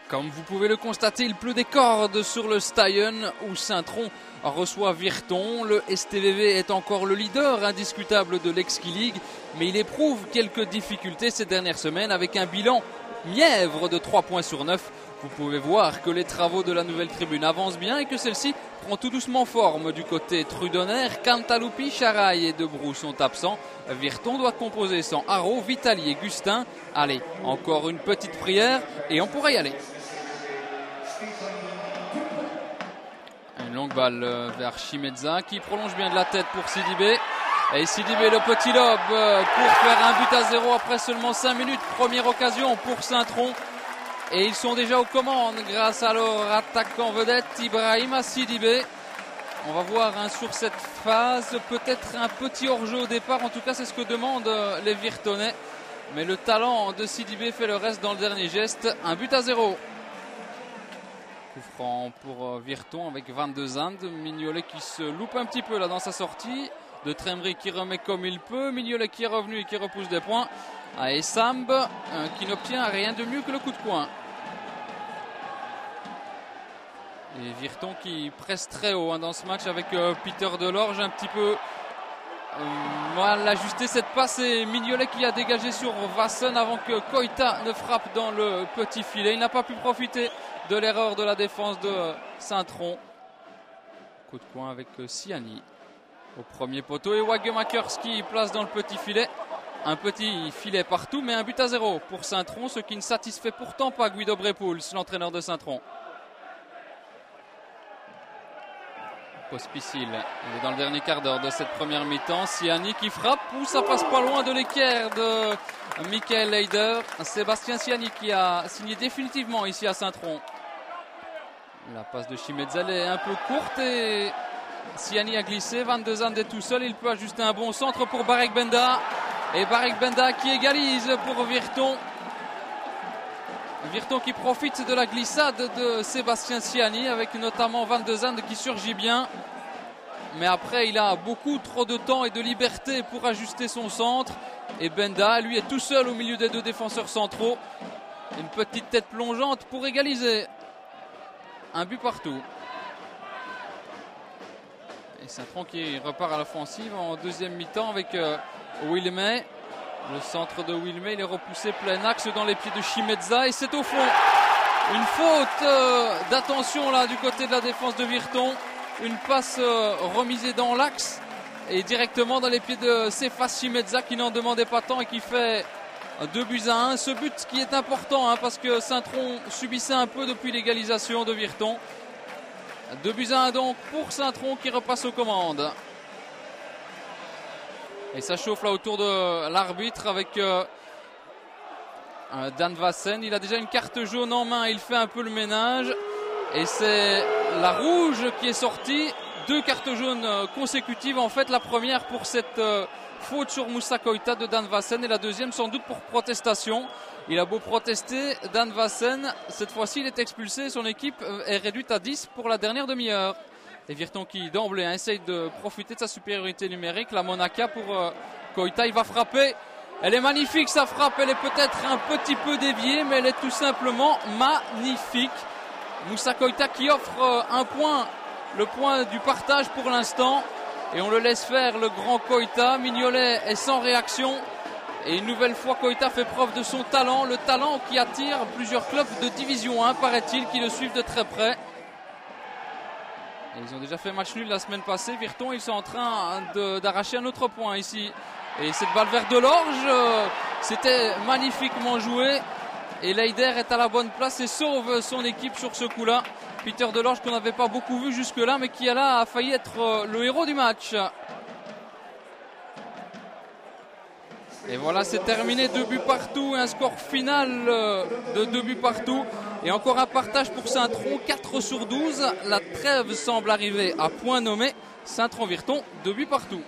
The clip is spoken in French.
Comme vous pouvez le constater, il pleut des cordes sur le Stadion où Saint-Tron reçoit Virton. Le STVV est encore le leader indiscutable de l'Exski League, mais il éprouve quelques difficultés ces dernières semaines avec un bilan mièvre de 3 points sur 9. Vous pouvez voir que les travaux de la nouvelle tribune avancent bien et que celle-ci prend tout doucement forme du côté trudonnaire. Cantaloupi, Charaille et Debrou sont absents. Virton doit composer sans Haro, Vitali et Gustin. Allez, encore une petite prière et on pourrait y aller. Une longue balle vers Chimedza qui prolonge bien de la tête pour Sidibé. Et Sidibé, le petit lob pour faire un but à 0 après seulement 5 minutes. Première occasion pour Saint-Tron. Et ils sont déjà aux commandes grâce à leur attaquant vedette Ibrahima Sidibé. On va voir sur cette phase peut-être un petit hors-jeu au départ. En tout cas, c'est ce que demandent les Virtonais. Mais le talent de Sidibé fait le reste dans le dernier geste. Un but à 0. Coup franc pour Virton avec 22 Indes. Mignolet qui se loupe un petit peu là dans sa sortie. De Tremry qui remet comme il peut. Mignolet qui est revenu et qui repousse des points. Et Samb qui n'obtient rien de mieux que le coup de coin. Et Virton qui presse très haut dans ce match avec Peter Delorge un petit peu mal ajusté cette passe et Mignolet qui a dégagé sur Vassen avant que Koita ne frappe dans le petit filet. Il n'a pas pu profiter de l'erreur de la défense de Saint-Tron. Coup de coin avec Siani au premier poteau et Wagemakers qui place dans le petit filet. Un petit filet partout mais un but à 0 pour Saint-Tron, ce qui ne satisfait pourtant pas Guido Brepouls, l'entraîneur de Saint-Tron. Pospisil, il est dans le dernier quart d'heure de cette première mi-temps. Siani qui frappe, ou ça passe pas loin de l'équerre de Michael Leider. Sébastien Siani qui a signé définitivement ici à Saint-Tron. La passe de Chimedza est un peu courte et Siani a glissé. 22 ans est tout seul, il peut ajuster un bon centre pour Barek Benda. Et Barek Benda qui égalise pour Virton. Virton qui profite de la glissade de Sébastien Siani avec notamment 22 Indes qui surgit bien. Mais après il a beaucoup trop de temps et de liberté pour ajuster son centre. Et Benda lui est tout seul au milieu des deux défenseurs centraux. Une petite tête plongeante pour égaliser. Un but partout. Et Saint-Tron qui repart à l'offensive en deuxième mi-temps avec Wilmey. Le centre de Wilmey, il est repoussé plein axe dans les pieds de Chimedza et c'est au fond. Une faute d'attention là du côté de la défense de Virton. Une passe remisée dans l'axe et directement dans les pieds de Cephas Chimedza qui n'en demandait pas tant et qui fait 2 buts à 1. Ce but qui est important parce que Saint-Tron subissait un peu depuis l'égalisation de Virton. 2 buts à 1 donc pour Saint-Tron qui repasse aux commandes. Et ça chauffe là autour de l'arbitre avec Dan Vassen. Il a déjà une carte jaune en main, il fait un peu le ménage. Et c'est la rouge qui est sortie. 2 cartes jaunes consécutives en fait. La première pour cette faute sur Moussa Koita de Dan Vassen et la deuxième sans doute pour protestation. Il a beau protester, Dan Vassen, cette fois-ci il est expulsé. Son équipe est réduite à 10 pour la dernière demi-heure. Et Virton qui d'emblée essaye de profiter de sa supériorité numérique. La Monaca pour Koita, il va frapper. Elle est magnifique sa frappe, elle est peut-être un petit peu déviée, mais elle est tout simplement magnifique. Moussa Koita qui offre un point, le point du partage pour l'instant. Et on le laisse faire, le grand Koita. Mignolet est sans réaction. Et une nouvelle fois, Koita fait preuve de son talent. Le talent qui attire plusieurs clubs de Division 1, paraît-il, qui le suivent de très près. Et ils ont déjà fait match nul la semaine passée. Virton, ils sont en train d'arracher un autre point ici. Et cette balle vers Delorge, c'était magnifiquement joué. Et Leider est à la bonne place et sauve son équipe sur ce coup-là. Peter Delorge qu'on n'avait pas beaucoup vu jusque-là, mais qui là a failli être le héros du match. Et voilà, c'est terminé, 2 buts partout, un score final de 2 buts partout. Et encore un partage pour Saint-Tron, 4 sur 12. La trêve semble arriver à point nommé. Saint-Tron-Virton, 2 buts partout.